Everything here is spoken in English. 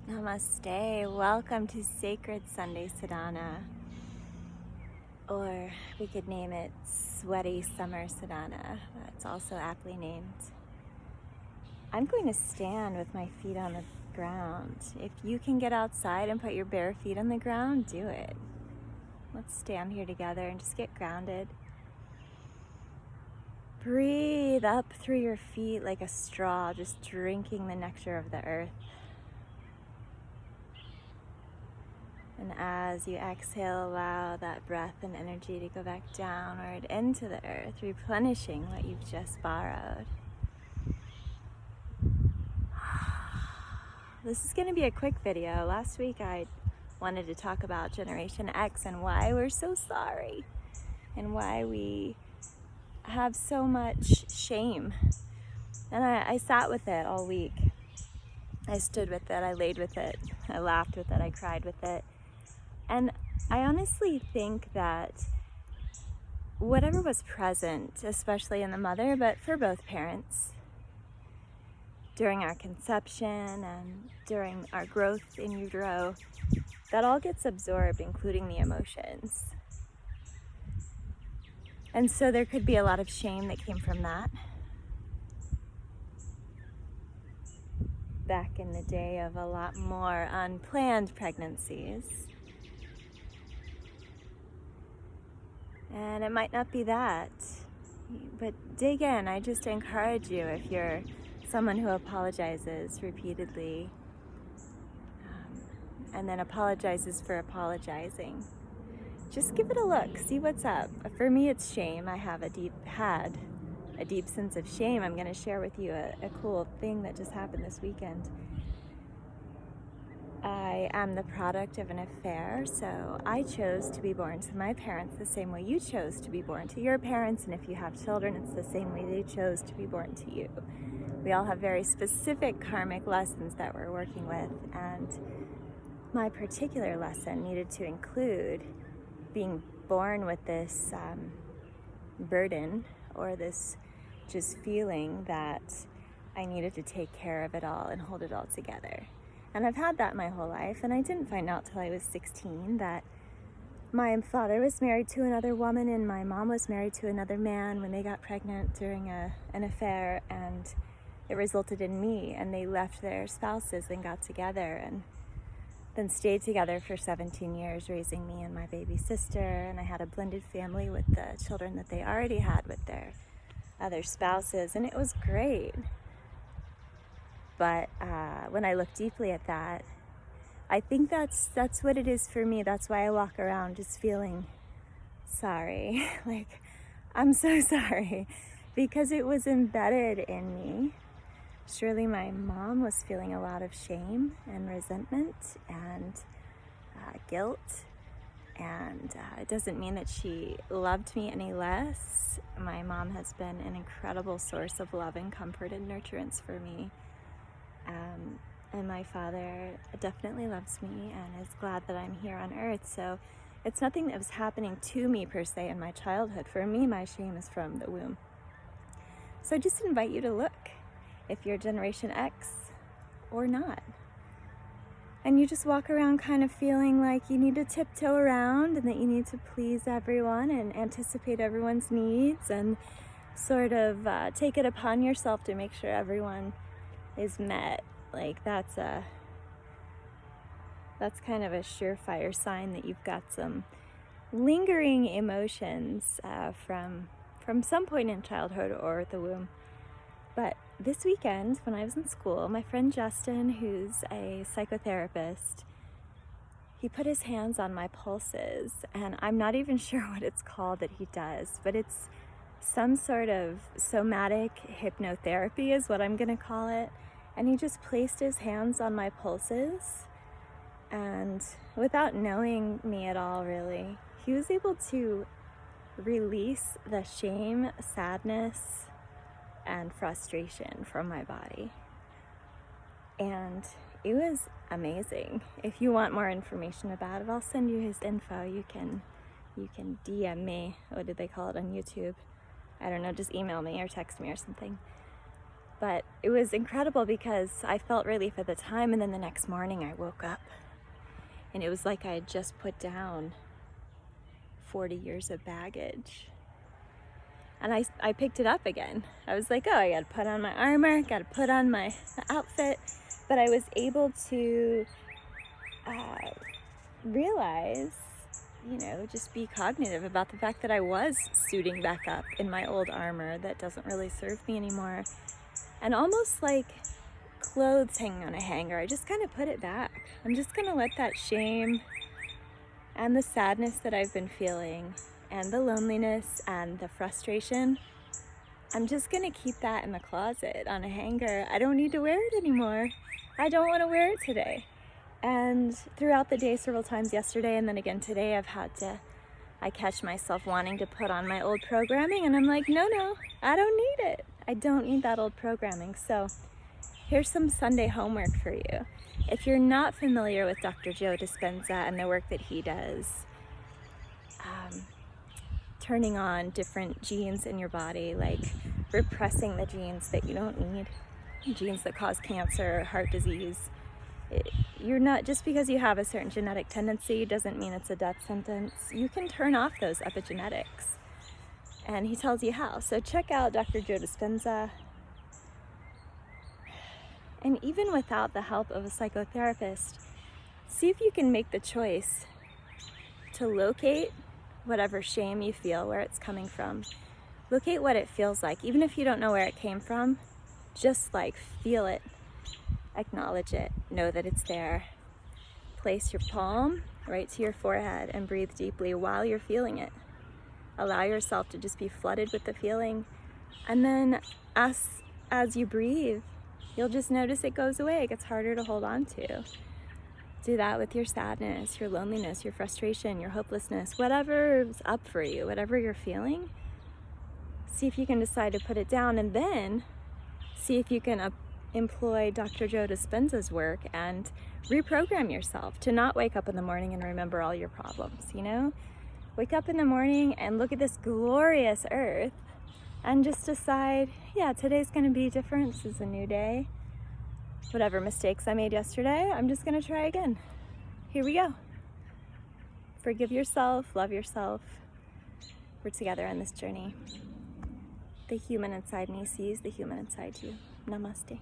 Namaste. Welcome to Sacred Sunday Sadhana, or we could name it Sweaty Summer Sadhana. That's also aptly named. I'm going to stand with my feet on the ground. If you can get outside and put your bare feet on the ground, do it. Let's stand here together and just get grounded. Breathe up through your feet like a straw, just drinking the nectar of the earth. And as you exhale, allow that breath and energy to go back downward into the earth, replenishing what you've just borrowed. This is going to be a quick video. Last week I wanted to talk about Generation X and why we're so sorry and why we have so much shame. And I sat with it all week. I stood with it, I laid with it, I laughed with it, I cried with it. And I honestly think that whatever was present, especially in the mother, but for both parents, during our conception and during our growth in utero, that all gets absorbed, including the emotions. And so there could be a lot of shame that came from that. Back in the day of a lot more unplanned pregnancies. And it might not be that, but dig in. I just encourage you, if you're someone who apologizes repeatedly and then apologizes for apologizing, just give it a look, see what's up. For me, it's shame. I have had a deep sense of shame. I'm going to share with you a cool thing that just happened this weekend. I am the product of an affair, so I chose to be born to my parents the same way you chose to be born to your parents, and if you have children, it's the same way they chose to be born to you. We all have very specific karmic lessons that we're working with, and my particular lesson needed to include being born with this burden, or this just feeling that I needed to take care of it all and hold it all together. And I've had that my whole life, and I didn't find out till I was 16 that my father was married to another woman and my mom was married to another man when they got pregnant during an affair, and it resulted in me, and they left their spouses and got together and then stayed together for 17 years, raising me and my baby sister, and I had a blended family with the children that they already had with their other spouses, and it was great. But when I look deeply at that, I think that's what it is for me. That's why I walk around just feeling sorry. Like, I'm so sorry, because it was embedded in me. Surely my mom was feeling a lot of shame and resentment and guilt. And it doesn't mean that she loved me any less. My mom has been an incredible source of love and comfort and nurturance for me. And my father definitely loves me and is glad that I'm here on earth. So it's nothing that was happening to me per se in my childhood. For me, my shame is from the womb. So I just invite you to look if you're Generation X or not. And you just walk around kind of feeling like you need to tiptoe around and that you need to please everyone and anticipate everyone's needs and sort of take it upon yourself to make sure everyone is met. Like, that's kind of a surefire sign that you've got some lingering emotions from some point in childhood or the womb. But this weekend, when I was in school, my friend Justin, who's a psychotherapist, he put his hands on my pulses, and I'm not even sure what it's called that he does, but it's some sort of somatic hypnotherapy is what I'm going to call it. And he just placed his hands on my pulses, and without knowing me at all, really, he was able to release the shame, sadness, and frustration from my body. And it was amazing. If you want more information about it, I'll send you his info. You can DM me. What did they call it on YouTube? I don't know, just email me or text me or something. But it was incredible because I felt relief at the time, and then the next morning I woke up and it was like I had just put down 40 years of baggage. And I picked it up again. I was like, oh, I gotta put on my armor, gotta put on my outfit. But I was able to realize, just be cognitive about the fact that I was suiting back up in my old armor that doesn't really serve me anymore. And almost like clothes hanging on a hanger, I just kind of put it back. I'm just gonna let that shame and the sadness that I've been feeling and the loneliness and the frustration, I'm just gonna keep that in the closet on a hanger. I don't need to wear it anymore. I don't wanna wear it today. And throughout the day, several times yesterday and then again today, I catch myself wanting to put on my old programming, and I'm like, no, I don't need it. I don't need that old programming. So here's some Sunday homework for you. If you're not familiar with Dr. Joe Dispenza and the work that he does, turning on different genes in your body, like repressing the genes that you don't need, genes that cause cancer, heart disease. You're not, just because you have a certain genetic tendency doesn't mean it's a death sentence. You can turn off those epigenetics, and he tells you how. So check out Dr. Joe Dispenza. And even without the help of a psychotherapist, see if you can make the choice to locate whatever shame you feel, where it's coming from. Locate what it feels like. Even if you don't know where it came from, just like feel it, acknowledge it, know that it's there. Place your palm right to your forehead and breathe deeply while you're feeling it. Allow yourself to just be flooded with the feeling. And then as you breathe, you'll just notice it goes away. It gets harder to hold on to. Do that with your sadness, your loneliness, your frustration, your hopelessness, whatever's up for you, whatever you're feeling. See if you can decide to put it down, and then see if you can employ Dr. Joe Dispenza's work and reprogram yourself to not wake up in the morning and remember all your problems, Wake up in the morning and look at this glorious earth and just decide, yeah, today's gonna be different. This is a new day. Whatever mistakes I made yesterday, I'm just gonna try again. Here we go. Forgive yourself, love yourself. We're together on this journey. The human inside me sees the human inside you. Namaste.